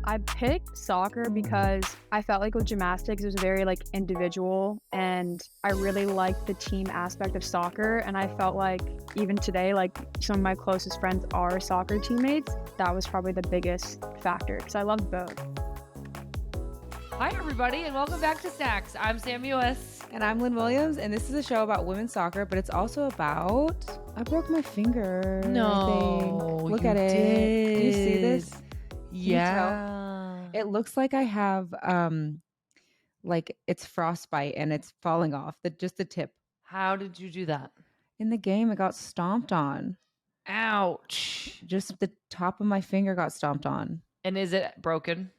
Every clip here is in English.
I picked soccer because I felt like with gymnastics, it was very like individual, and I really liked the team aspect of soccer. And I felt like even today, like some of my closest friends are soccer teammates. That was probably the biggest factor because I loved both. Hi, everybody, and welcome back to Snacks. I'm Sam Mewis. And I'm Lynn Williams, and this is a show about women's soccer, but it's also about... I broke my finger. No, Look you at it. did. Do you see this? Yeah. It looks like I have, like it's frostbite and it's falling off, just the tip. How did you do that? In the game, it got stomped on. Ouch. Just the top of my finger got stomped on. And is it broken?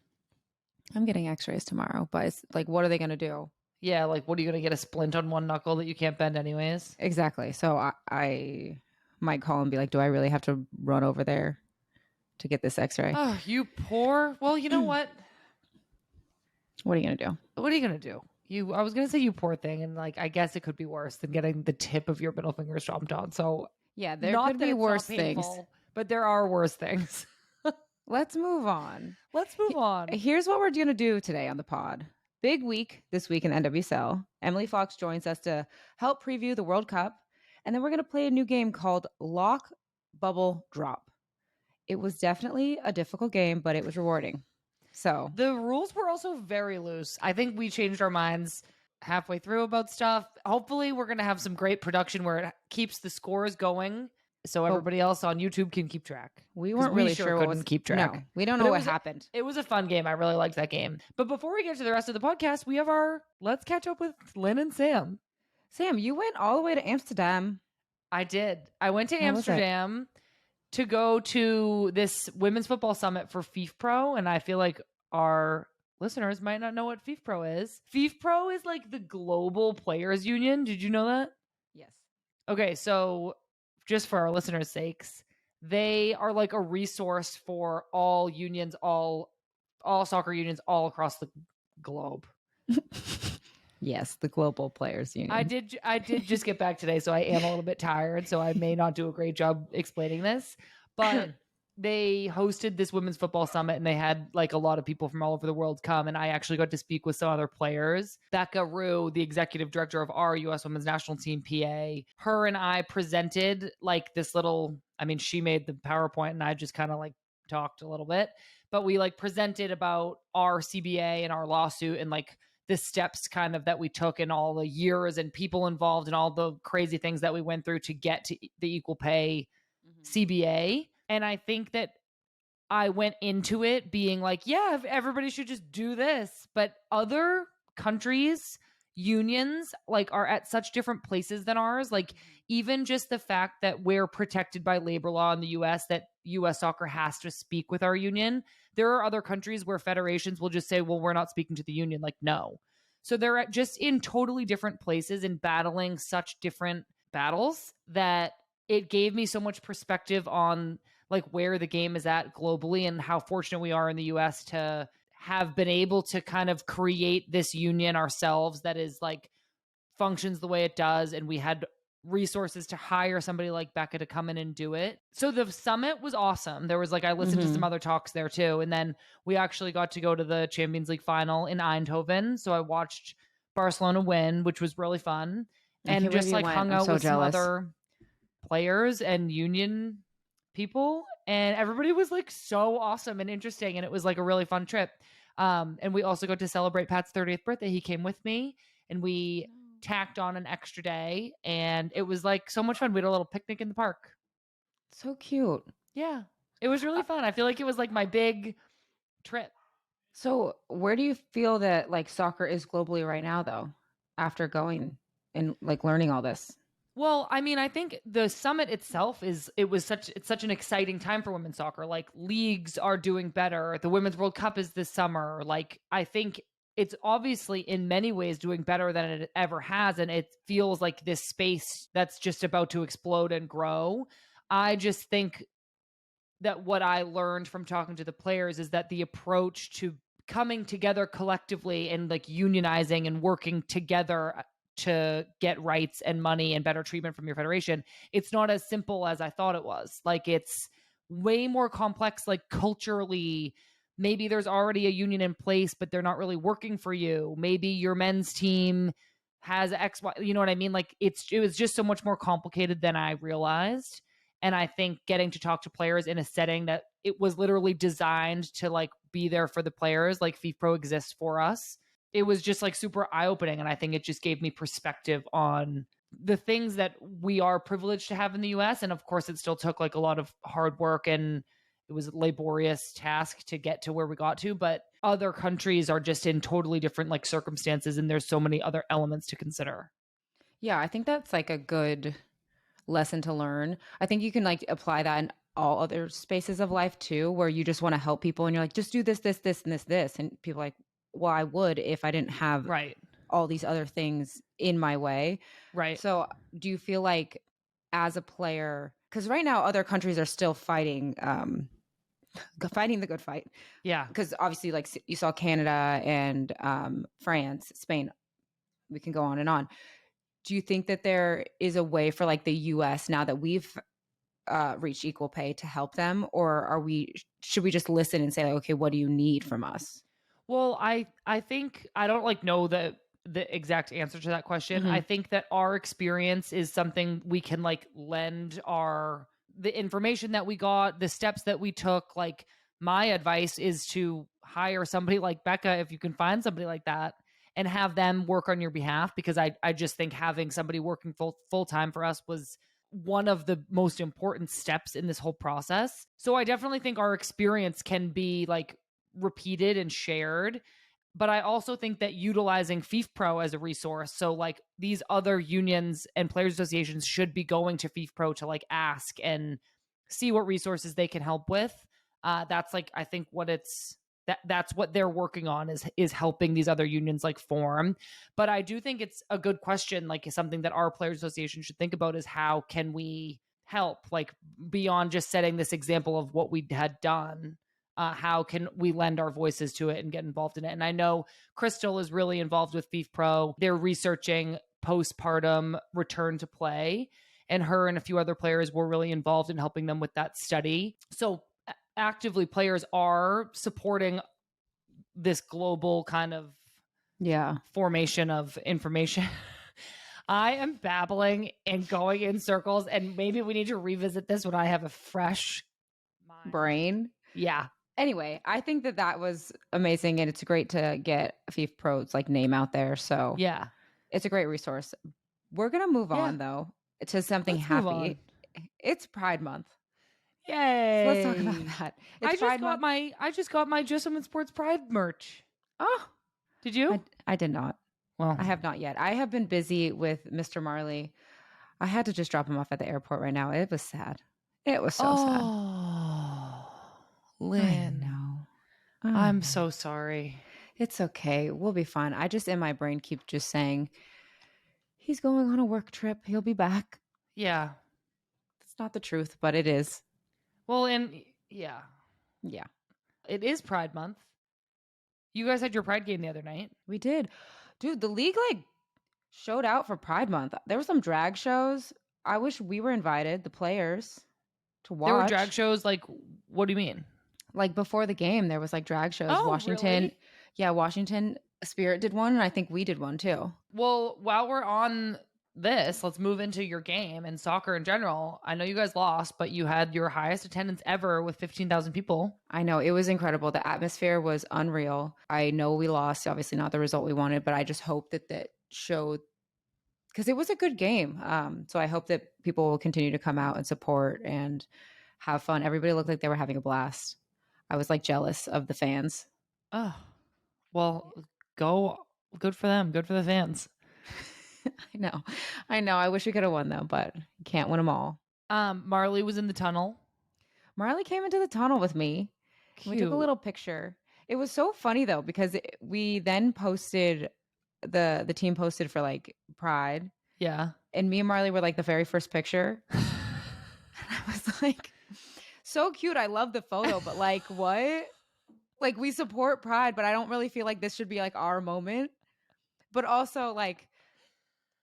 I'm getting x-rays tomorrow, but it's like, what are they going to do? Yeah, like what are you going to get a splint on one knuckle that you can't bend anyways? Exactly. So I might call and be like, do I really have to run over there to get this x-ray? Oh, you poor. Well, you know what? What are you going to do? What are you going to do? I was going to say you poor thing, and like I guess it could be worse than getting the tip of your middle finger stomped on. So yeah, there could be worse things. But there are worse things. Let's move on. Here's Here's what we're going to do today on the pod. Big week this week in NWSL. Emily Fox joins us to help preview the World Cup. And then we're going to play a new game called Lock, Bubble, Drop. It was definitely a difficult game, but it was rewarding. So the rules were also very loose. I think we changed our minds halfway through about stuff. Hopefully we're going to have some great production where it keeps the scores going so everybody else on YouTube can keep track. We weren't really sure what couldn't keep track. No, we don't know what happened. It was a fun game. I really liked that game. But before we get to the rest of the podcast, we have our Let's Catch Up with Lynn and Sam. Sam, you went all the way to Amsterdam. I did. I went to Amsterdam to go to this women's football summit for FIFPro, and I feel like our listeners might not know what FIFPro is. FIFPro is like the global players union. Did you know that? Yes. Okay, so just for our listeners' sakes, they are like a resource for all unions, all soccer unions all across the globe. Yes, the global players union. I did just get back today, so I am a little bit tired, so I may not do a great job explaining this, but they hosted this women's football summit and they had like a lot of people from all over the world come. And I actually got to speak with some other players. Becca Rue, the executive director of our US women's national team, PA, her and I presented like this little, I mean, she made the PowerPoint and I just kind of like talked a little bit, but we like presented about our CBA and our lawsuit and like the steps kind of that we took and all the years and people involved and all the crazy things that we went through to get to the equal pay CBA. And I think that I went into it being like, yeah, everybody should just do this. But other countries, unions, like are at such different places than ours. Like even just the fact that we're protected by labor law in the US, that US soccer has to speak with our union. There are other countries where federations will just say, well, we're not speaking to the union. Like, no. So they're just in totally different places and battling such different battles that it gave me so much perspective on like where the game is at globally and how fortunate we are in the US to have been able to kind of create this union ourselves that is like functions the way it does. And we had resources to hire somebody like Becca to come in and do it. So the summit was awesome. There was like, I listened to some other talks there too. And then we actually got to go to the Champions League final in Eindhoven. So I watched Barcelona win, which was really fun. And just like hung out with some other players and union people, and everybody was like so awesome and interesting, and it was like a really fun trip. And we also got to celebrate Pat's 30th birthday. He came with me and we tacked on an extra day, and it was like so much fun. We had a little picnic in the park. So cute. Yeah, it was really fun. I feel like it was like my big trip. So where do you feel that like soccer is globally right now though, after going and like learning all this? Well, I mean, I think the summit itself it's such an exciting time for women's soccer. Like leagues are doing better. The Women's World Cup is this summer. Like I think it's obviously in many ways doing better than it ever has. And it feels like this space that's just about to explode and grow. I just think that what I learned from talking to the players is that the approach to coming together collectively and like unionizing and working together to get rights and money and better treatment from your federation, it's not as simple as I thought it was. Like it's way more complex, like culturally, maybe there's already a union in place, but they're not really working for you. Maybe your men's team has X, Y, you know what I mean? Like it was just so much more complicated than I realized. And I think getting to talk to players in a setting that it was literally designed to like be there for the players, like FIFPro exists for us. It was just like super eye-opening. And I think it just gave me perspective on the things that we are privileged to have in the US. And of course, it still took like a lot of hard work and it was a laborious task to get to where we got to. But other countries are just in totally different like circumstances. And there's so many other elements to consider. Yeah, I think that's like a good lesson to learn. I think you can like apply that in all other spaces of life too, where you just want to help people and you're like, just do this, this, this, and this. And people are like, well, I would if I didn't have Right. all these other things in my way. Right. So do you feel like as a player, because right now other countries are still fighting the good fight. Yeah. Because obviously like you saw Canada and France, Spain, we can go on and on. Do you think that there is a way for like the US now that we've reached equal pay to help them, or should we just listen and say like, okay, what do you need from us? Well, I think I don't like know the exact answer to that question. Mhm. I think that our experience is something we can like lend the information that we got, the steps that we took. Like my advice is to hire somebody like Becca if you can find somebody like that and have them work on your behalf, because I just think having somebody working full time for us was one of the most important steps in this whole process. So I definitely think our experience can be like repeated and shared. But I also think that utilizing FIFPro as a resource, so like these other unions and players associations should be going to FIFPro to like ask and see what resources they can help with. That's like, I think that's what they're working on is helping these other unions like form. But I do think it's a good question, like something that our players association should think about is how can we help, like beyond just setting this example of what we had done. How can we lend our voices to it and get involved in it? And I know Crystal is really involved with FIFPro. They're researching postpartum return to play, and her and a few other players were really involved in helping them with that study. So actively, players are supporting this global kind of formation of information. I am babbling and going in circles, and maybe we need to revisit this when I have a fresh brain. Yeah. Anyway, I think that was amazing, and it's great to get FIFPro's like name out there. So yeah, it's a great resource. We're gonna move on though to something happy. It's Pride Month. Yay! So let's talk about that. I just got my Just Women Sports Pride merch. Oh, did you? I did not. Well, I have not yet. I have been busy with Mr. Marley. I had to just drop him off at the airport right now. It was sad. It was so sad. Lynn, I'm know. so sorry. It's okay. We'll be fine. I just in my brain keep just saying he's going on a work trip. He'll be back. Yeah. It's not the truth, but it is. Well, and yeah. It is Pride Month. You guys had your Pride game the other night. We did. Dude, the league like showed out for Pride Month. There were some drag shows. I wish we were invited, the players, to watch. There were drag shows, like, what do you mean? Like before the game, there was like drag shows. Oh, Washington. Really? Yeah, Washington Spirit did one, and I think we did one too. Well, while we're on this, let's move into your game and soccer in general. I know you guys lost, but you had your highest attendance ever with 15,000 people. I know. It was incredible. The atmosphere was unreal. I know we lost, obviously not the result we wanted, but I just hope that showed, because it was a good game. So I hope that people will continue to come out and support and have fun. Everybody looked like they were having a blast. I was like jealous of the fans. Oh, well, good for them. Good for the fans. I know. I wish we could have won though, but can't win them all. Marley was in the tunnel. Marley came into the tunnel with me. Cute. We took a little picture. It was so funny though, because we then posted the team posted for like Pride. Yeah. And me and Marley were like the very first picture. And I was like, so cute. I love the photo, but like what? Like we support Pride, but I don't really feel like this should be like our moment. But also like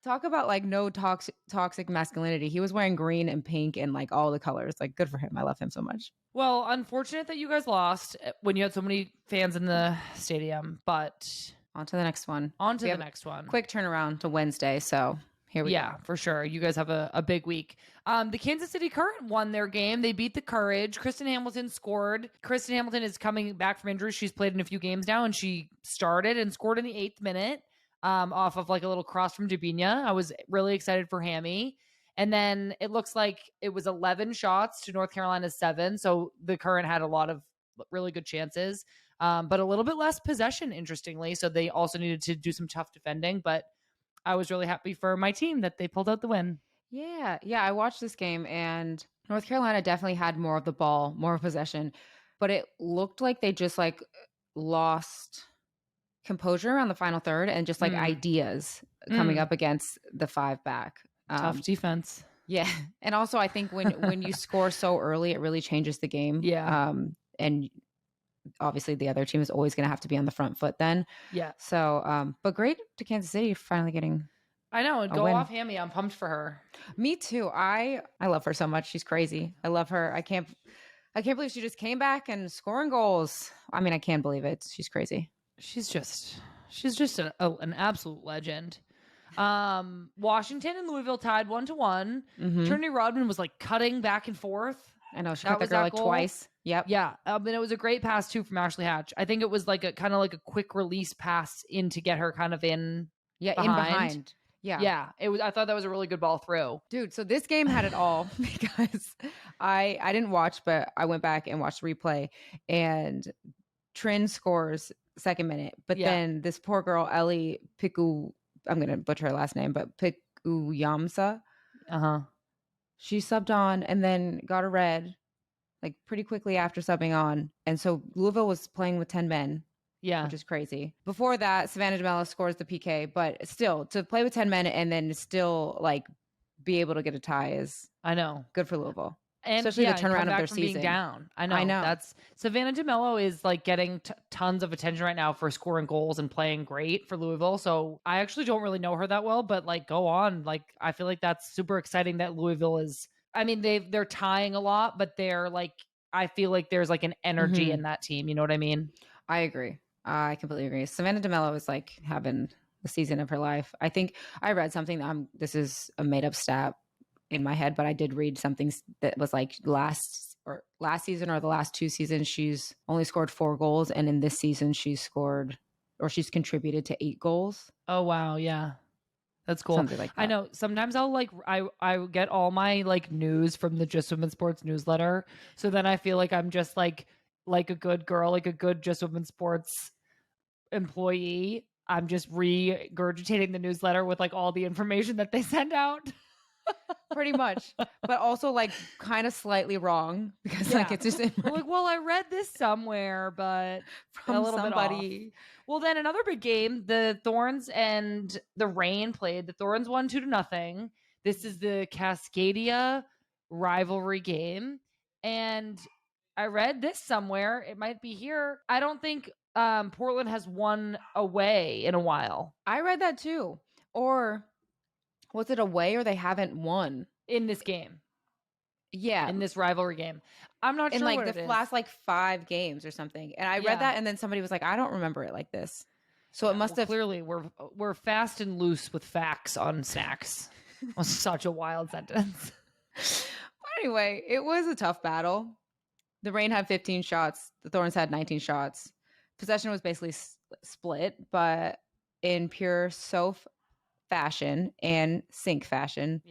talk about like no toxic masculinity. He was wearing green and pink and like all the colors. Like good for him. I love him so much. Well, unfortunate that you guys lost when you had so many fans in the stadium, but On to the next one. on to the next one. Quick turnaround to Wednesday, so here we go. Yeah, for sure. You guys have a big week. The Kansas City Current won their game. They beat the Courage. Kristen Hamilton scored. Kristen Hamilton is coming back from injury. She's played in a few games now, and she started and scored in the 8th minute off of like a little cross from Dabinia. I was really excited for Hammy. And then it looks like it was 11 shots to North Carolina's 7. So the Current had a lot of really good chances, but a little bit less possession, interestingly. So they also needed to do some tough defending. But I was really happy for my team that they pulled out the win. Yeah. I watched this game, and North Carolina definitely had more of the ball, more possession, but it looked like they just like lost composure around the final third and just like ideas coming up against the 5 back. Tough defense. Yeah. And also I think when you score so early, it really changes the game. Yeah. And obviously the other team is always going to have to be on the front foot then. Yeah. So, but great to Kansas City finally getting. I know. Go win. off Hammy. I'm pumped for her. Me too. I love her so much. She's crazy. I love her. I can't believe she just came back and scoring goals. I mean, I can't believe it. She's crazy. She's just an absolute legend. Washington and Louisville tied 1-1. Trinity Rodman was like cutting back and forth. I know, she cut the girl like twice. Yep. Yeah. And it was a great pass too from Ashley Hatch. I think it was like a kind of like a quick release pass in to get her kind of in. Yeah, in behind. Yeah. Yeah. It was. I thought that was a really good ball through. Dude, so this game had it all because I didn't watch, but I went back and watched the replay, and Trin scores 2nd minute, but then this poor girl Ellie Piku, I'm gonna butcher her last name, but Pikuyamsa. She subbed on and then got a red like pretty quickly after subbing on. And so Louisville was playing with 10 men. Yeah. Which is crazy. Before that, Savannah DeMello scores the PK, but still to play with 10 men and then still like be able to get a tie is good for Louisville. And especially the turnaround of their season. Being down. I know. That's Savannah DeMello is like getting tons of attention right now for scoring goals and playing great for Louisville. So I actually don't really know her that well, but like go on. Like I feel like that's super exciting that Louisville is. I mean they're tying a lot, but they're like I feel like there's like an energy in that team. You know what I mean? I agree. I completely agree. Savannah DeMello is like having the season of her life. I think I read something. This is a made up stat in my head, but I did read something that was like last season or the last 2 seasons she's only scored 4 goals, and in this season she's contributed to 8 goals. Oh wow, yeah. That's cool. Something like that. I know sometimes I'll like I get all my like news from the Just Women Sports newsletter, so then I feel like I'm just like a good girl, like a good Just Women Sports employee. I'm just regurgitating the newsletter with like all the information that they send out. Pretty much, but also like kind of slightly wrong because like it's just like, well, I read this somewhere, but from a little somebody. Bit off. Well, then another big game, the Thorns and the Reign played. The Thorns won 2-0. This is the Cascadia rivalry game, and I read this somewhere. It might be here. I don't think Portland has won away in a while. I read that too, or. Was it away or they haven't won in this game? Yeah. In this rivalry game. I'm not sure. In like the last like 5 games or something. And I read that and then somebody was like, I don't remember it like this. So it must have clearly we're fast and loose with facts on snacks. Was such a wild sentence. But anyway, it was a tough battle. The Reign had 15 shots. The Thorns had 19 shots. Possession was basically split, but in pure Soph fashion and Sink fashion,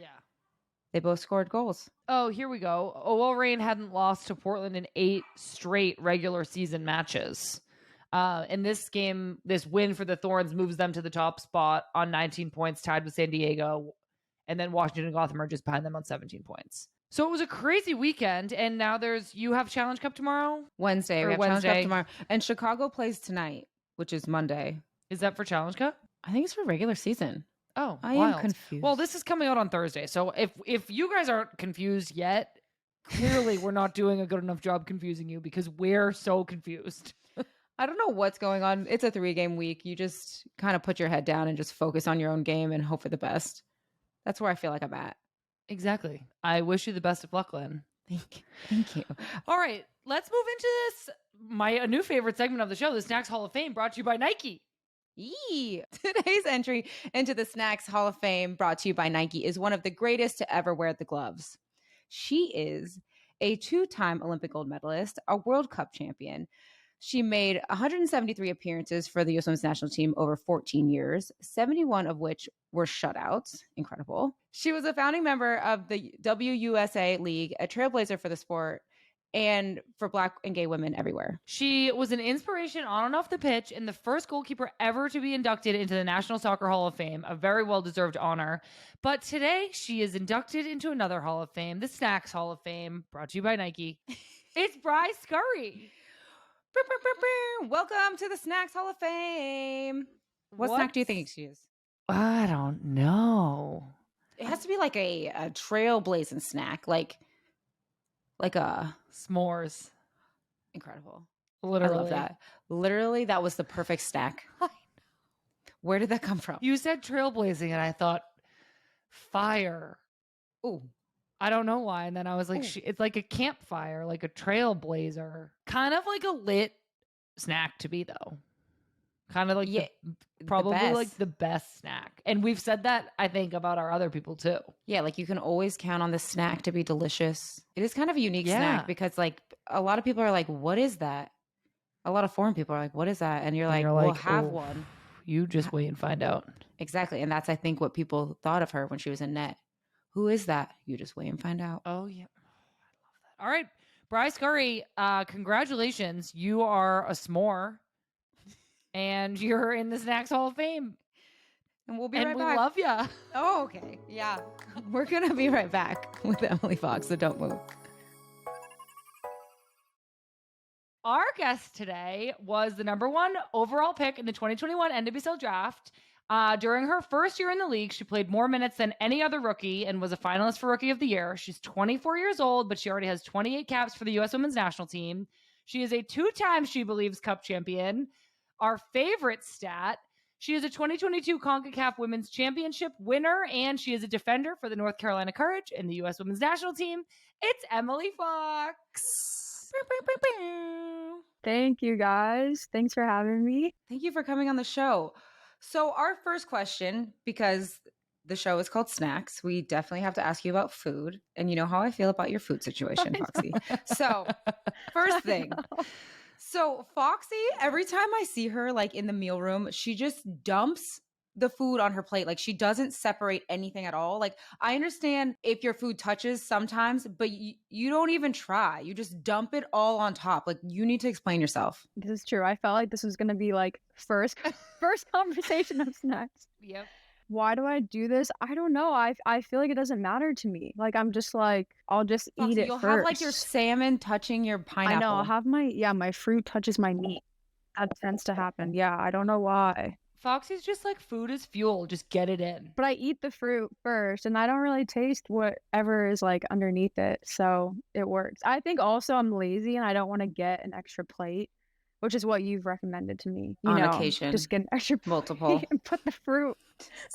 they both scored goals. Oh, here we go. OL Reign hadn't lost to Portland in 8 straight regular season matches. In this game, this win for the Thorns moves them to the top spot on 19 points, tied with San Diego, and then Washington and Gotham are just behind them on 17 points. So it was a crazy weekend, and now you have Challenge Cup tomorrow? Wednesday. We have Challenge Cup tomorrow. And Chicago plays tonight, which is Monday. Is that for Challenge Cup? I think it's for regular season. Oh, I am confused. Well, this is coming out on Thursday. So if you guys aren't confused yet, clearly we're not doing a good enough job confusing you because we're so confused. I don't know what's going on. It's a 3-game week. You just kind of put your head down and just focus on your own game and hope for the best. That's where I feel like I'm at. Exactly. I wish you the best of luck, Lynn. Thank you. All right. let's move into this, a new favorite segment of the show, the Snacks Hall of Fame, brought to you by Nike. Yee! Today's entry into the Snacks Hall of Fame, brought to you by Nike, is one of the greatest to ever wear the gloves. She is a 2-time Olympic gold medalist, a World Cup champion. She made 173 appearances for the U.S. Women's National Team over 14 years, 71 of which were shutouts. Incredible. She was a founding member of the WUSA League, a trailblazer for the sport, and for Black and gay women everywhere. She was an inspiration on and off the pitch and the first goalkeeper ever to be inducted into the National Soccer Hall of Fame, a very well-deserved honor. But today, she is inducted into another Hall of Fame, the Snacks Hall of Fame, brought to you by Nike. It's Bryce Curry. Welcome to the Snacks Hall of Fame. What snack do you think she is? I don't know. It has to be like a trailblazing snack, like a s'mores. Incredible. Literally. I love that. Literally, that was the perfect snack. Where did that come from? You said trailblazing, and I thought fire. Ooh. I don't know why. And then I was like, it's like a campfire, like a trailblazer. Kind of like a lit snack to be, though. Kind of like probably like the best snack. And we've said that, I think, about our other people, too. Yeah, like you can always count on the snack to be delicious. It is kind of a unique snack because, like, a lot of people are like, what is that? A lot of foreign people are like, what is that? And you're like, we'll have one. You just wait and find out. Exactly. And that's, I think, what people thought of her when she was in net. Who is that? You just wait and find out. Oh, yeah. I love that. All right. Bryce Curry, congratulations. You are a s'more. And you're in the Snacks Hall of Fame. And we'll be right back. And we love you. Oh, okay. Yeah. We're going to be right back with Emily Fox, so don't move. Our guest today was the #1 overall pick in the 2021 NWSL draft. During her first year in the league, she played more minutes than any other rookie and was a finalist for Rookie of the Year. She's 24 years old, but she already has 28 caps for the U.S. Women's National Team. She is a 2-time She Believes Cup champion. Our favorite stat, she is a 2022 CONCACAF Women's Championship winner, and she is a defender for the North Carolina Courage and the U.S. Women's National Team. It's Emily Fox. Thank you, guys. Thanks for having me. Thank you for coming on the show. So our first question, because the show is called Snacks, we definitely have to ask you about food. And you know how I feel about your food situation, Foxy. So first thing. So Foxy, every time I see her like in the meal room, she just dumps the food on her plate. Like she doesn't separate anything at all. Like I understand if your food touches sometimes, but you don't even try. You just dump it all on top. Like you need to explain yourself. This is true. I felt like this was going to be like first conversation of snacks. Yep. Why do I do this? I don't know. I feel like it doesn't matter to me. Like I'm just like, I'll just eat it You'll first. have like your salmon touching your pineapple. I know. I'll have my fruit touches my meat. That tends to happen. Yeah. I don't know why. Foxy's just like food is fuel. Just get it in. But I eat the fruit first and I don't really taste whatever is like underneath it. So it works. I think also I'm lazy and I don't want to get an extra plate, which is what you've recommended to me. On occasion. Just get an extra multiple plate and put the fruit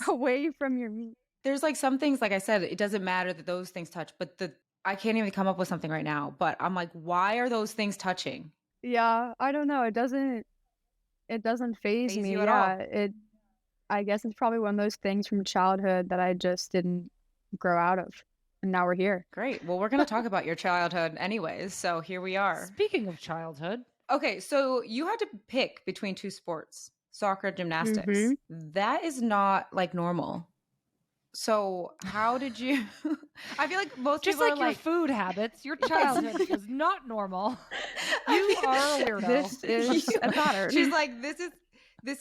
away from your meat. There's like some things, like I said, it doesn't matter that those things touch, but I can't even come up with something right now. But I'm like, why are those things touching? Yeah, I don't know. It doesn't faze me. You at all. I guess it's probably one of those things from childhood that I just didn't grow out of. And now we're here. Great. Well, we're going to talk about your childhood anyways. So here we are. Speaking of childhood. Okay. So you had to pick between 2 sports, soccer and gymnastics. Mm-hmm. That is not like normal. So how did you, I feel like most just people like are your food habits, your childhood was not normal. You are a weirdo. This is a pattern. She's like, this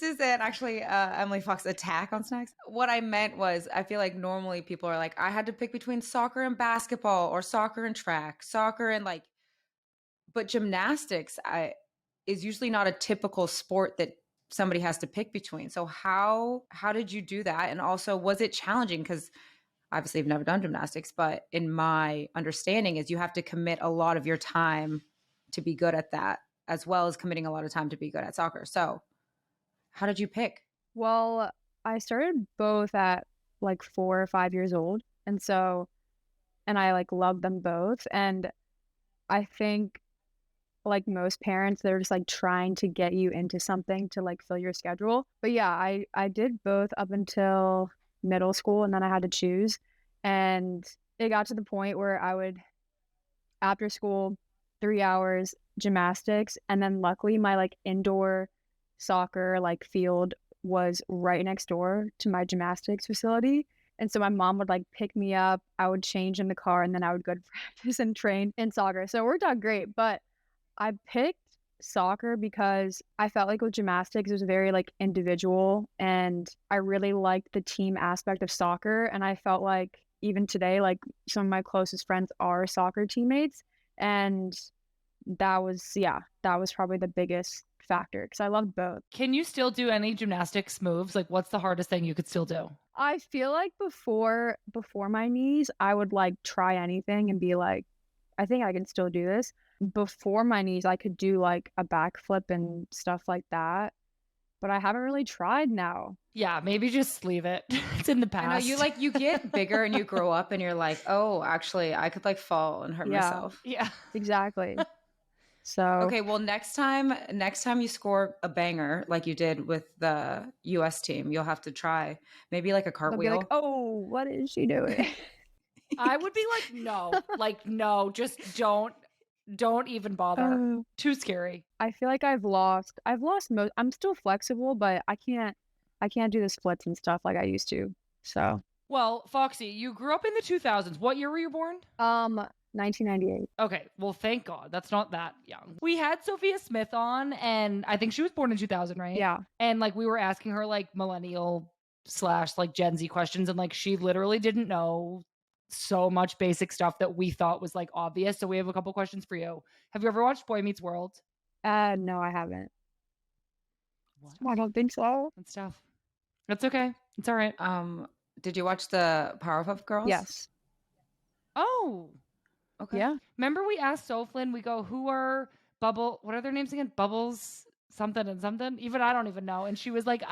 is an actually Emily Fox attack on snacks. What I meant was, I feel like normally people are like, I had to pick between soccer and basketball or soccer and track, soccer and like, but gymnastics is usually not a typical sport that somebody has to pick between. So how did you do that? And also, was it challenging? Because obviously I've never done gymnastics, but in my understanding is you have to commit a lot of your time to be good at that, as well as committing a lot of time to be good at soccer. So how did you pick? Well, I started both at like 4 or 5 years old. And I like loved them both. And I think like most parents, they're just like trying to get you into something to like fill your schedule. But yeah, I did both up until middle school, and then I had to choose. And it got to the point where I would, after school, 3 hours gymnastics, and then luckily my like indoor soccer like field was right next door to my gymnastics facility. And so my mom would like pick me up, I would change in the car, and then I would go to practice and train in soccer. So it worked out great. But I picked soccer because I felt like with gymnastics, it was very like individual, and I really liked the team aspect of soccer. And I felt like even today, like some of my closest friends are soccer teammates. And that was probably the biggest factor because I loved both. Can you still do any gymnastics moves? Like, what's the hardest thing you could still do? I feel like before my knees, I would like try anything and be like, I think I can still do this. Before my knees, I could do like a backflip and stuff like that, but I haven't really tried now. Yeah, maybe just leave it. It's in the past. I know you get bigger and you grow up and you're like, oh, actually, I could like fall and hurt myself. Yeah, exactly. So okay, well, next time you score a banger like you did with the US team, you'll have to try maybe like a cartwheel. They'll be like, oh, what is she doing? I would be like, no, just don't even bother. Too scary. I feel like I've lost most. I'm still flexible, but I can't do the splits and stuff like I used to. So, well, Foxy, you grew up in the 2000s. What year were you born? 1998. Okay, well, thank God. That's not that young. We had Sophia Smith on, and I think she was born in 2000, right? Yeah. And like we were asking her like millennial / like Gen Z questions, and like she literally didn't know so much basic stuff that we thought was like obvious. So we have a couple questions for you. Have you ever watched Boy Meets World? No, I haven't. What? I don't think so. That's tough. That's okay. It's all right. Did you watch the Powerpuff Girls? Yes. Oh. Okay. Yeah. Remember we asked Soflin, we go, who are what are their names again? Bubbles something and something? Even I don't even know. And she was like,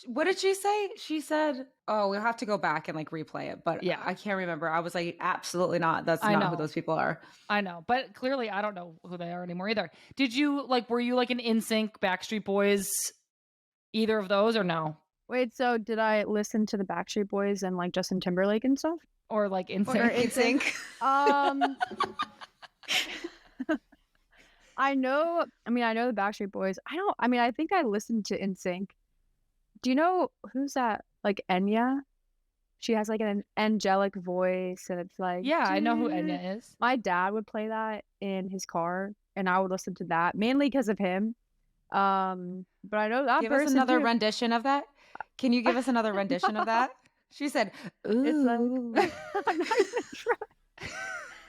what did she say? She said, oh, we'll have to go back and like replay it. But yeah, I can't remember. I was like, absolutely not. That's not who those people are. I know. But clearly I don't know who they are anymore either. Did you were you like an NSYNC, Backstreet Boys, either of those or no? Wait, so did I listen to the Backstreet Boys and like Justin Timberlake and stuff? Or like NSYNC? I know the Backstreet Boys. I think I listened to NSYNC. Do you know who's that? Like Enya? She has like an angelic voice, and it's like, yeah, I know who Enya is. My dad would play that in his car, and I would listen to that mainly because of him. But I know that give person us another too. rendition of that. Can you give us another rendition of that? She said, ooh. It's like, I'm not gonna try.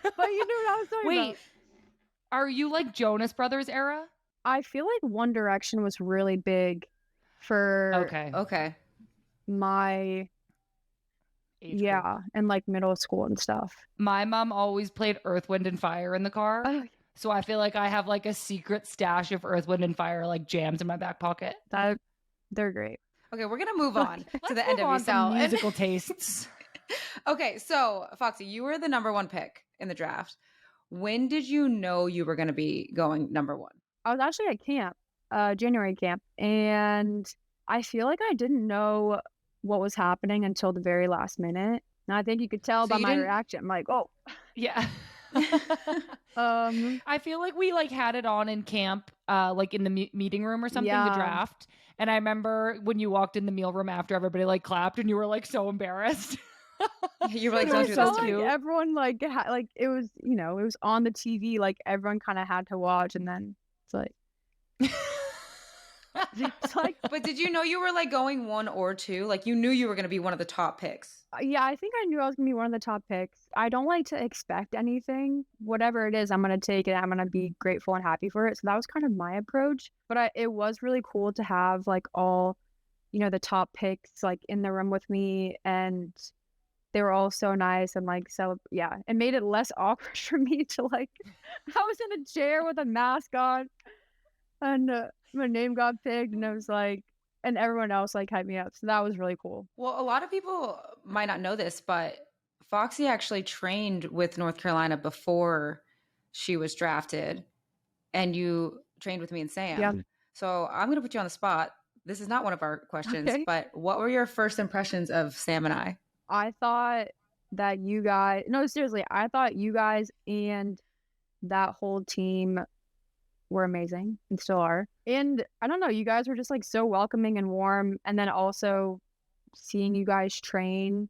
But you knew what I was talking about. Wait, are you like Jonas Brothers era? I feel like One Direction was really big for okay my age group. And like middle school and stuff. My mom always played Earth, Wind, and Fire in the car. So I feel like I have like a secret stash of Earth, Wind, and Fire like jams in my back pocket. They're great. Okay, we're gonna move on to the NWSL musical tastes. Okay, so Foxy, you were the number one pick in the draft. When did you know you were going to be going number one? I was actually at camp, January camp, and I feel like I didn't know what was happening until the very last minute. And I think you could tell by my reaction. I'm like, oh, yeah. I feel like we like had it on in camp, like in the meeting room or something, the draft. And I remember when you walked in the meal room after, everybody like clapped, and you were like so embarrassed. You were like, don't do this to you. Everyone like it was, it was on the TV, like everyone kind of had to watch, and then it's like it's like, but did you know you were like going 1 or 2? Like you knew you were going to be one of the top picks. Yeah, I think I knew I was going to be one of the top picks. I don't like to expect anything. Whatever it is, I'm going to take it. I'm going to be grateful and happy for it. So that was kind of my approach. But it was really cool to have like all, the top picks like in the room with me, and they were all so nice and like, so yeah, it made it less awkward for me to like, I was in a chair with a mask on, and my name got picked, and it was like, and everyone else like hyped me up. So that was really cool. Well, a lot of people might not know this, but Foxy actually trained with North Carolina before she was drafted. and you trained with me and Sam. Yeah. So I'm going to put you on the spot. This is not one of our questions, Okay. but what were your first impressions of Sam and I? I thought that you guys, no, seriously, I thought you guys and that whole team were amazing and still are. And I don't know, you guys were just like so welcoming and warm. And then also seeing you guys train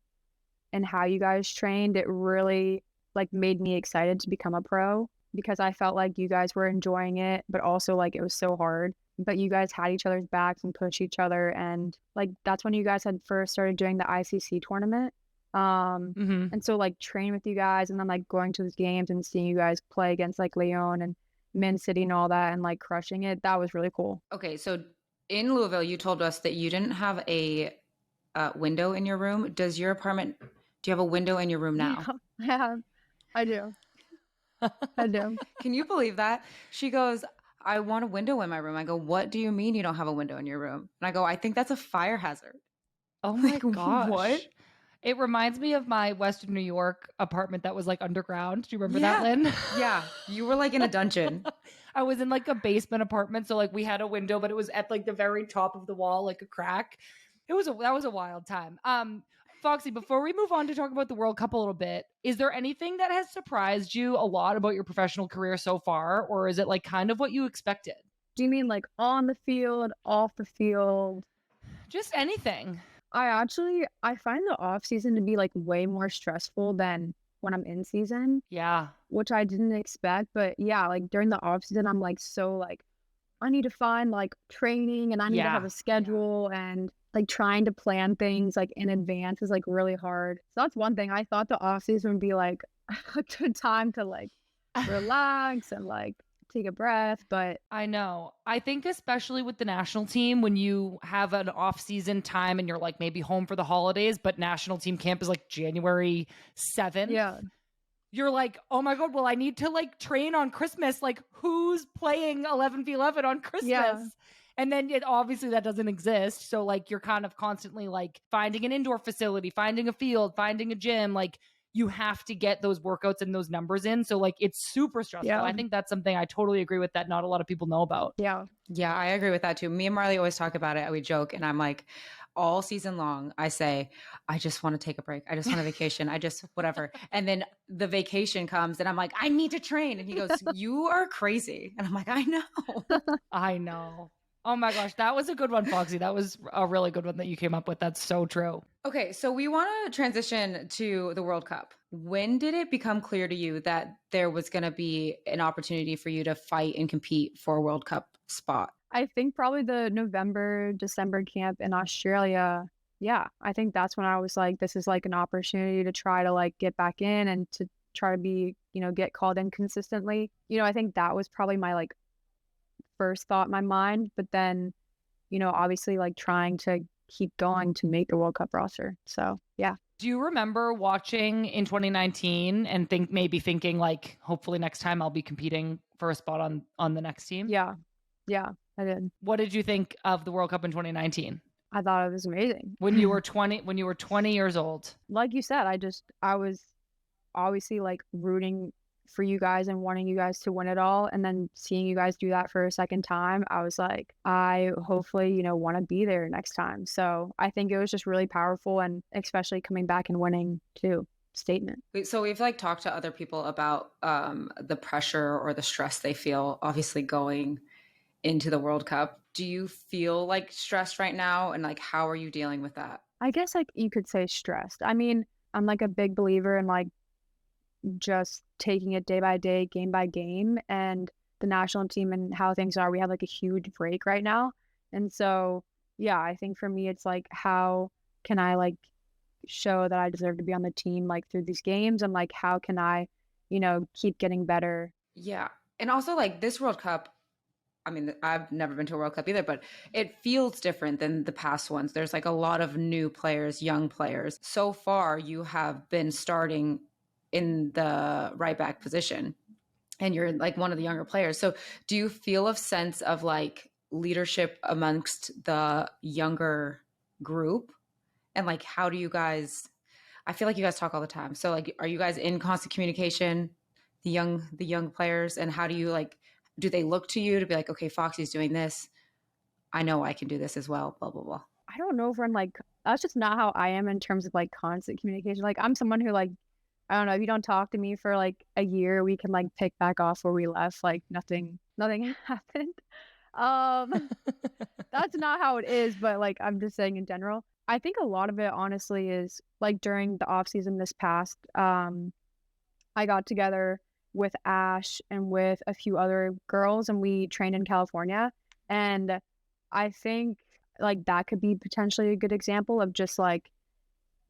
and how you guys trained, it really like made me excited to become a pro because I felt like you guys were enjoying it, but also like it was so hard. But you guys had each other's backs and pushed each other. And like that's when you guys had first started doing the ICC tournament. And so like training with you guys and then like going to those games and seeing you guys play against like Leon and Men City and all that and like crushing it, that was really cool. Okay, so in Louisville, you told us that you didn't have a window in your room. Does your apartment, do you have a window in your room now? Yeah, I do. I do. Can you believe that? She goes, I want a window in my room. I go, what do you mean you don't have a window in your room? And I go, I think that's a fire hazard. Oh my Like, gosh. what? It reminds me of my Western New York apartment that was like underground. Do you remember that, Lynn? Yeah. You were like in a dungeon. I was in like a basement apartment. So like we had a window, but it was at like the very top of the wall, like a crack. That was a wild time. Foxy, before we move on to talk about the World Cup a little bit, is there anything that has surprised you a lot about your professional career so far? Or is it like kind of what you expected? Do you mean like on the field, off the field? Just anything. I find the off season to be like way more stressful than when I'm in season, Yeah. which I didn't expect. But yeah, like during the off season, I'm like so like I need to find like training and I need to have Yeah. a schedule and like trying to plan things like in advance is like really hard. So that's one thing. I thought the off season would be like a good time to like relax and like take a breath, but I know. I think especially with the national team, when you have an off-season time and you're like maybe home for the holidays, but national team camp is like January 7th. yeah. You're like, oh my God, well, I need to like train on Christmas. Like who's playing 11v11 on Christmas? Yeah. And then obviously that doesn't exist. So like you're kind of constantly like finding an indoor facility, finding a field, finding a gym. Like you have to get those workouts and those numbers in. So like it's super stressful. Yeah. I think that's something I totally agree with that not a lot of people know about. Yeah. Yeah, I agree with that too. Me and Marley always talk about it. We joke, and I'm like, all season long, I say, I just want to take a break. I just want a vacation. I just, whatever. And then the vacation comes, and I'm like, I need to train. And he goes, you are crazy. And I'm like, I know. I know. Oh my gosh, that was a good one, Foxy. That was a really good one that you came up with. That's so true. Okay, so we want to transition to the World Cup. When did it become clear to you that there was going to be an opportunity for you to fight and compete for a World Cup spot? I think probably the November, December camp in Australia. Yeah, I think that's when I was like, this is like an opportunity to try to like get back in and to try to be, get called in consistently. I think that was probably my like first thought in my mind, but then, obviously like trying to keep going to make the World Cup roster. So yeah. Do you remember watching in 2019 and thinking like, hopefully next time I'll be competing for a spot on the next team? Yeah. Yeah, I did. What did you think of the World Cup in 2019? I thought it was amazing. When you were 20 years old. Like you said, I was obviously like rooting for you guys and wanting you guys to win it all. And then seeing you guys do that for a second time, I was like, I hopefully, want to be there next time. So I think it was just really powerful, and especially coming back and winning too. Statement. So we've like talked to other people about the pressure or the stress they feel, obviously going into the World Cup. Do you feel like stressed right now? And like, how are you dealing with that? I guess like you could say stressed. I mean, I'm like a big believer in like just taking it day by day, game by game, and the national team and how things are. We have like a huge break right now. And so, yeah, I think for me, it's like, how can I like show that I deserve to be on the team like through these games, and like how can I, keep getting better. Yeah. And also like this World Cup, I mean, I've never been to a World Cup either, but it feels different than the past ones. There's like a lot of new players, young players. So far, you have been starting in the right back position, and you're like one of the younger players. So do you feel a sense of like leadership amongst the younger group? And like, how do you guys, I feel like you guys talk all the time. So like, are you guys in constant communication, the young players? And how do you like, do they look to you to be like, okay, Foxy's doing this, I know I can do this as well, blah blah blah? I don't know if I'm like, that's just not how I am in terms of like constant communication. Like I'm someone who like, I don't know, if you don't talk to me for like a year, we can like pick back off where we left. Like nothing happened. That's not how it is, but like I'm just saying in general. I think a lot of it honestly is like during the off season this past, I got together with Ash and with a few other girls and we trained in California. And I think like that could be potentially a good example of just like,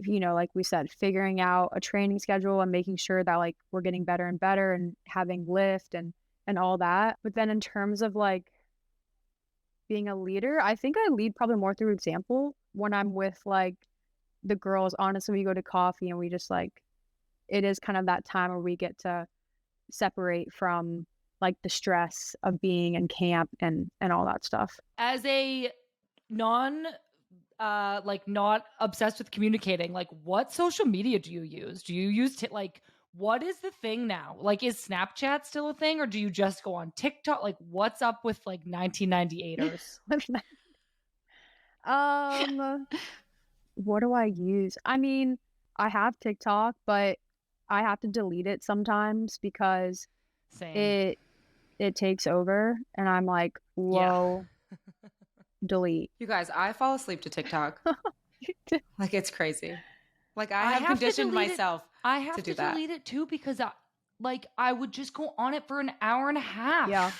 you know, like we said, figuring out a training schedule and making sure that like we're getting better and better and having lift and all that. But then in terms of like being a leader, I think I lead probably more through example when I'm with like the girls. Honestly, we go to coffee and we just like, it is kind of that time where we get to separate from like the stress of being in camp and all that stuff. As a not obsessed with communicating, like what social media do you use? Do you use like what is the thing now? Like is Snapchat still a thing or do you just go on TikTok? Like what's up with like 1998ers? What do I use? I mean, I have TikTok, but I have to delete it sometimes because Same. it takes over and I'm like, whoa, delete. You guys, I fall asleep to TikTok. Like it's crazy. Like I have conditioned myself I have to do delete it too because I would just go on it for an hour and a half. Yeah.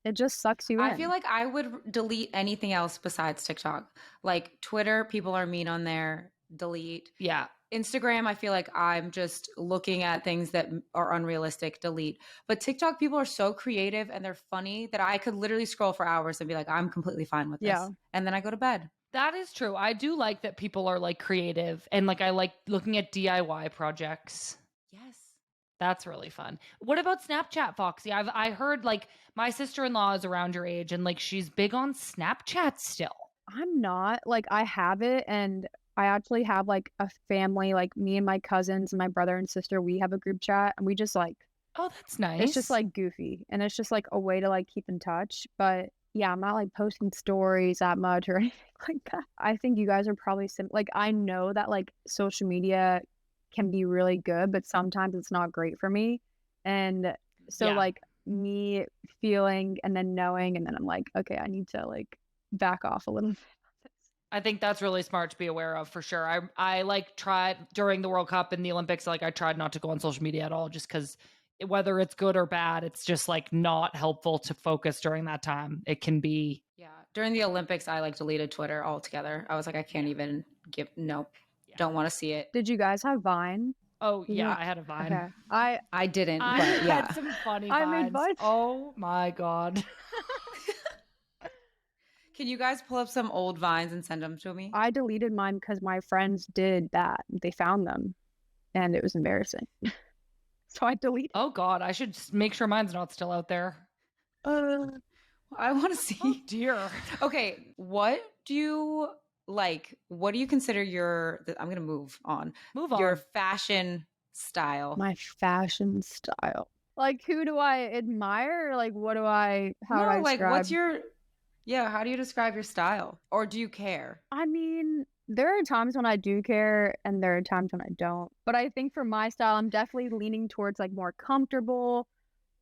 It just sucks you in. I feel like I would delete anything else besides TikTok. Like Twitter, people are mean on there. Delete. Yeah. Instagram, I feel like I'm just looking at things that are unrealistic, delete. But TikTok, people are so creative and they're funny that I could literally scroll for hours and be like, I'm completely fine with this. Yeah. And then I go to bed. That is true. I do like that people are like creative and like I like looking at DIY projects. Yes. That's really fun. What about Snapchat, Foxy? I heard like my sister-in-law is around your age and like she's big on Snapchat still. I'm not. Like I have it and I actually have like a family, like me and my cousins and my brother and sister, we have a group chat and we just like, oh, that's nice. It's just like goofy and it's just like a way to like keep in touch. But yeah, I'm not like posting stories that much or anything like that. I think you guys are probably like, I know that like social media can be really good, but sometimes it's not great for me. And so like me feeling and then knowing, and then I'm like, okay, I need to like back off a little bit. I think that's really smart to be aware of for sure. I like tried during the World Cup and the Olympics, like I tried not to go on social media at all just because whether it's good or bad, it's just like not helpful to focus during that time. It can be. Yeah. During the Olympics, I like deleted Twitter altogether. I was like, I can't even don't want to see it. Did you guys have Vine? Oh yeah, I had a Vine. Okay. I didn't, but yeah. had some funny I Vines. made Vines. Oh my God. Can you guys pull up some old Vines and send them to me? I deleted mine because my friends did that. They found them and it was embarrassing. So I deleted. Oh God, I should make sure mine's not still out there. I want to see. Oh dear. Okay, what do you like? What do you consider I'm going to move on. Your fashion style. My fashion style. Like who do I admire? Or, like what do I, how do I describe? Like what's your, how do you describe your style? Or do you care? I mean, there are times when I do care and there are times when I don't. But I think for my style, I'm definitely leaning towards like more comfortable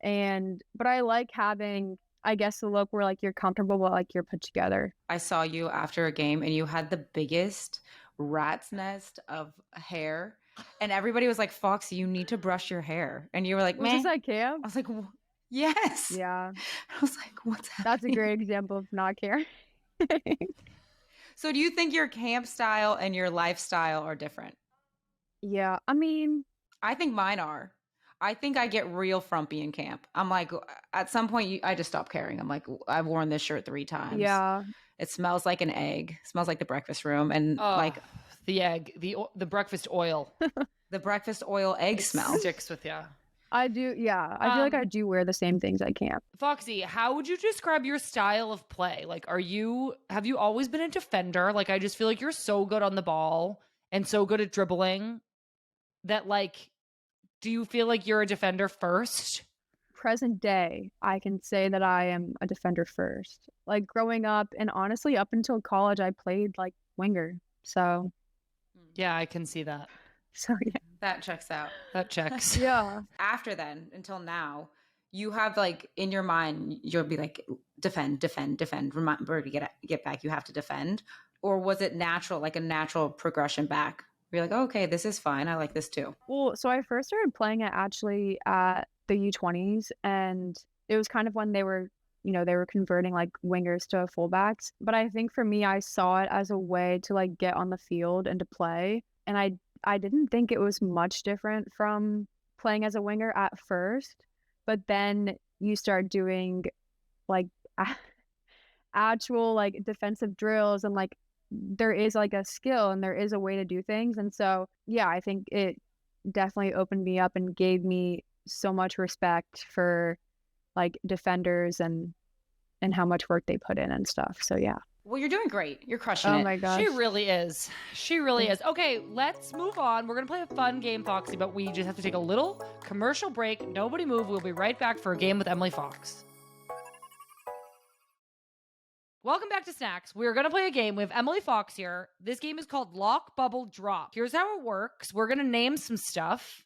but I like having, I guess, the look where like you're comfortable but like you're put together. I saw you after a game and you had the biggest rat's nest of hair. And everybody was like, Foxy, you need to brush your hair. And you were like, man. Was this at camp? I was like, yes. Yeah. I was like, what's happening? That's a great example of not caring. So do you think your camp style and your lifestyle are different? Yeah. I mean, I think mine are. I think I get real frumpy in camp. I'm like, at some point, I just stop caring. I'm like, I've worn this shirt 3 times. Yeah. It smells like an egg. It smells like the breakfast room. And like the egg, the breakfast oil. The breakfast oil egg smell. Sticks with you. I do. Yeah. I feel like I do wear the same things at camp. Foxy, how would you describe your style of play? Like, have you always been a defender? Like, I just feel like you're so good on the ball and so good at dribbling that like, do you feel like you're a defender first? present day, I can say that I am a defender first. Like growing up and honestly up until college, I played like winger. So Yeah, I can see that. yeah. That checks out. That checks. Yeah. After then, until now, you have like in your mind, you'll be like, defend. Remember to get back. You have to defend. Or was it natural, like a natural progression back? You're like, oh, okay, this is fine. I like this too. Well, so I first started playing it actually at the U20s, and it was kind of when they were, they were converting like wingers to fullbacks. But I think for me, I saw it as a way to like get on the field and to play. And I didn't think it was much different from playing as a winger at first, but then you start doing like actual like defensive drills, and like there is like a skill and there is a way to do things. And so, yeah, I think it definitely opened me up and gave me so much respect for like defenders and how much work they put in and stuff. So, yeah. Well, you're doing great. You're crushing it. Oh my gosh. She really is. She really is. Okay, let's move on. We're going to play a fun game, Foxy, but we just have to take a little commercial break. Nobody move. We'll be right back for a game with Emily Fox. Welcome back to Snacks. We're going to play a game. We have Emily Fox here. This game is called Lock, Bubble, Drop. Here's how it works. We're going to name some stuff,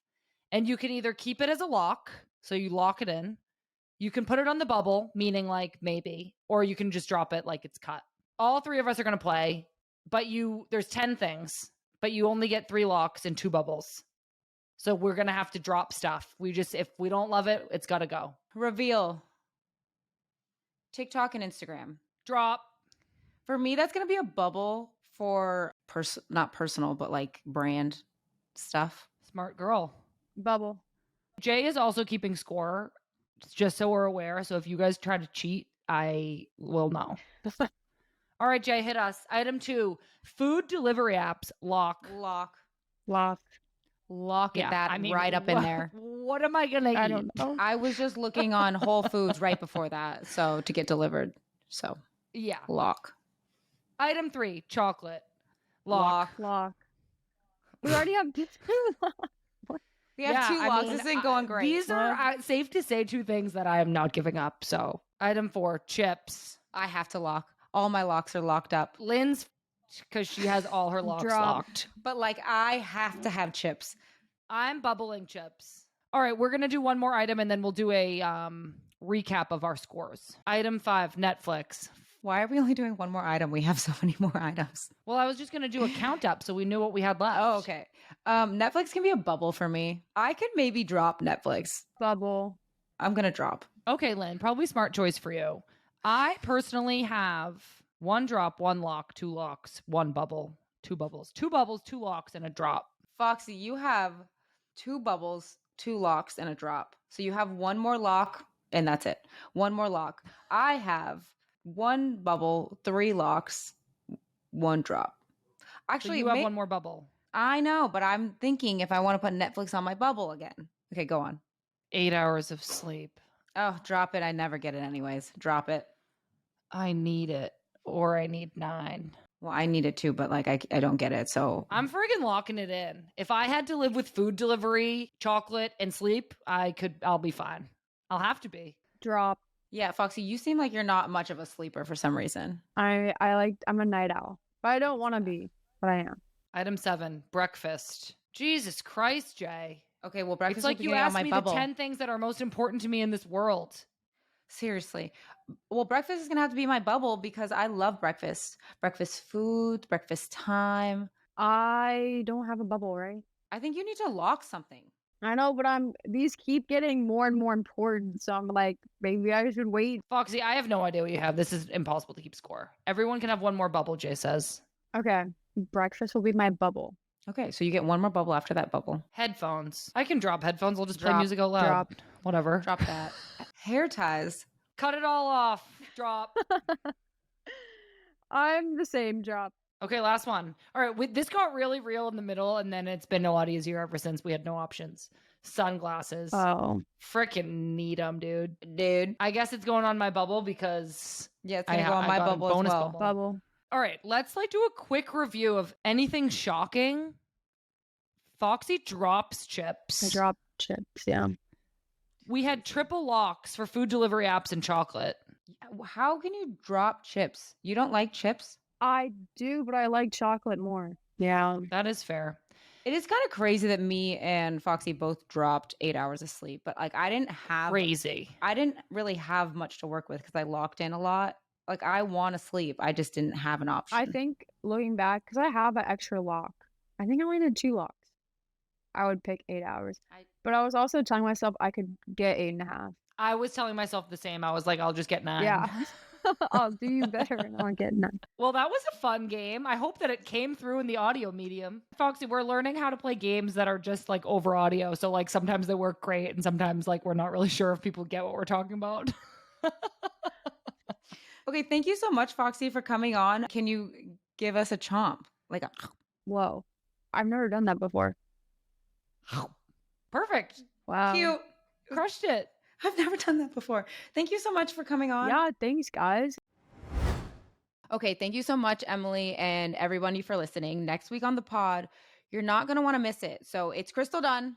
and you can either keep it as a lock, so you lock it in. You can put it on the bubble, meaning like maybe, or you can just drop it like it's cut. All three of us are going to play, but there's 10 things, but you only get 3 locks and 2 bubbles. So we're going to have to drop stuff. If we don't love it, it's got to go. Reveal. TikTok and Instagram. Drop. For me, that's going to be a bubble for not personal, but like brand stuff. Smart girl. Bubble. Jay is also keeping score, just so we're aware. So if you guys try to cheat, I will know. All right, Jay, hit us. Item 2, food delivery apps, lock. Lock Yeah, that right up in there. What am I going to eat? I don't know. I was just looking on Whole Foods right before that, so to get delivered. So Yeah. lock. Item 3, chocolate. Lock. We already have two. We have 2 locks. This isn't going great. These are safe to say 2 things that I am not giving up. So item 4, chips. I have to lock. All my locks are locked up. Lynn's, because she has all her locks locked. But like I have to have chips. I'm bubbling chips. All right, we're going to do one more item and then we'll do a recap of our scores. Item 5, Netflix. Why are we only doing one more item? We have so many more items. Well, I was just going to do a count up so we knew what we had left. Oh, okay. Netflix can be a bubble for me. I could maybe drop Netflix. Bubble. I'm going to drop. Okay, Lynn, probably smart choice for you. I personally have 1 drop, 1 lock, 2 locks, 1 bubble, 2 bubbles, 2 bubbles, 2 locks, and a drop. Foxy, you have 2 bubbles, 2 locks, and a drop. So you have 1 more lock, and that's it. 1 more lock. I have 1 bubble, 3 locks, 1 drop. Actually, so you have 1 more bubble. I know, but I'm thinking if I want to put Netflix on my bubble again. Okay, go on. 8 hours of sleep. Oh, drop it. I never get it anyways. Drop it. I need it, or I need 9. Well, I need it too, but like I don't get it. So I'm friggin' locking it in. If I had to live with food delivery, chocolate, and sleep, I'll be fine. I'll have to be. Drop. Yeah, Foxy, you seem like you're not much of a sleeper for some reason. I'm a night owl, but I don't want to be, but I am. Item 7, breakfast. Jesus Christ, Jay. Okay, well, breakfast It's like will be you getting on asked my me bubble. the 10 things that are most important to me in this world. Seriously. Well, breakfast is going to have to be my bubble because I love breakfast. Breakfast food, breakfast time. I don't have a bubble, right? I think you need to lock something. I know, but these keep getting more and more important. So I'm like, maybe I should wait. Foxy, I have no idea what you have. This is impossible to keep score. Everyone can have 1 more bubble, Jay says. Okay. Breakfast will be my bubble. Okay, so you get 1 more bubble after that bubble. Headphones. I can drop headphones. I'll just play Drop, music out loud. drop. Whatever. Drop that. Hair ties. Cut it all off. Drop. I'm the same. Drop. Okay, last one. All right, this got really real in the middle, and then it's been a lot easier ever since we had no options. Sunglasses. Oh. Frickin' need them, dude. Dude. I guess it's going on my bubble because Yeah, it's going to go on my got a bubble as bonus well. Bubble. All right, let's do a quick review of anything shocking. Foxy drops chips. I drop chips. Yeah. We had triple locks for food delivery apps and chocolate. How can you drop chips? You don't like chips? I do, but I like chocolate more. Yeah. That is fair. It is kind of crazy that me and Foxy both dropped 8 hours of sleep, but like I didn't really have much to work with because I locked in a lot. Like I want to sleep. I just didn't have an option. I think looking back, because I have an extra lock, I think I only did 2 locks. I would pick 8 hours. But I was also telling myself I could get 8.5. I was telling myself the same. I was like, I'll just get 9. Yeah. I'll do you better and I'll get 9. Well, that was a fun game. I hope that it came through in the audio medium. Foxy, we're learning how to play games that are just like over audio. So like sometimes they work great and sometimes like we're not really sure if people get what we're talking about. Okay, thank you so much, Foxy, for coming on. Can you give us a chomp? Like a... Whoa. I've never done that before. Perfect. Wow. Cute. Crushed it. I've never done that before. Thank you so much for coming on. Yeah, thanks, guys. Okay, thank you so much, Emily, and everybody for listening. Next week on the pod, you're not going to want to miss it. So it's Crystal Dunn.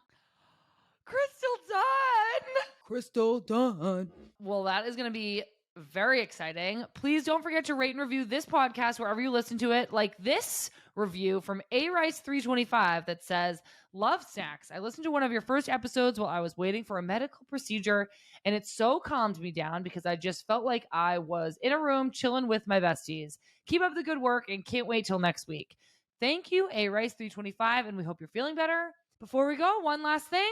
Crystal Dunn. Well, that is going to be very exciting. Please don't forget to rate and review this podcast wherever you listen to it. Like this review from A-Rice325 that says, love snacks. I listened to one of your first episodes while I was waiting for a medical procedure, and it so calmed me down because I just felt like I was in a room chilling with my besties. Keep up the good work and can't wait till next week. Thank you, A-Rice325, and we hope you're feeling better. Before we go, one last thing.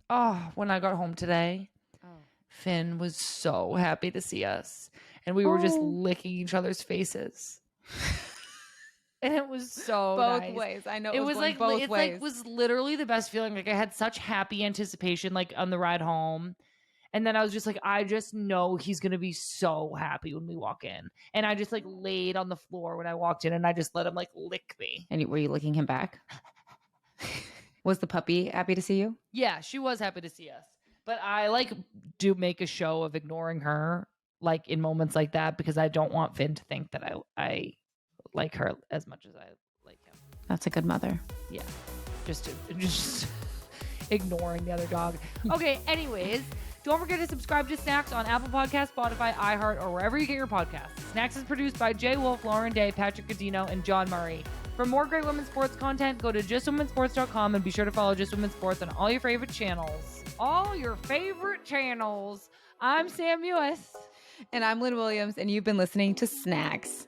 Oh, when I got home today, Finn was so happy to see us, and we were just licking each other's faces. And it was so both nice. ways. I know it was going like both it's ways. like was literally the best feeling. Like I had such happy anticipation, like on the ride home, and then I was just like, I just know he's gonna be so happy when we walk in. And I just like laid on the floor when I walked in, and I just let him like lick me. And were you licking him back? Was the puppy happy to see you? Yeah, she was happy to see us. But I like do make a show of ignoring her like in moments like that because I don't want Finn to think that I like her as much as I like him. That's a good mother. Yeah. Just ignoring the other dog. Okay, anyways, don't forget to subscribe to Snacks on Apple Podcasts, Spotify, iHeart, or wherever you get your podcasts. Snacks is produced by Jay Wolf, Lauren Day, Patrick Godino, and John Murray. For more great women's sports content, go to justwomensports.com and be sure to follow Just Women's Sports on all your favorite channels. All your favorite channels. I'm Sam Mewis. And I'm Lynn Williams, and you've been listening to Snacks.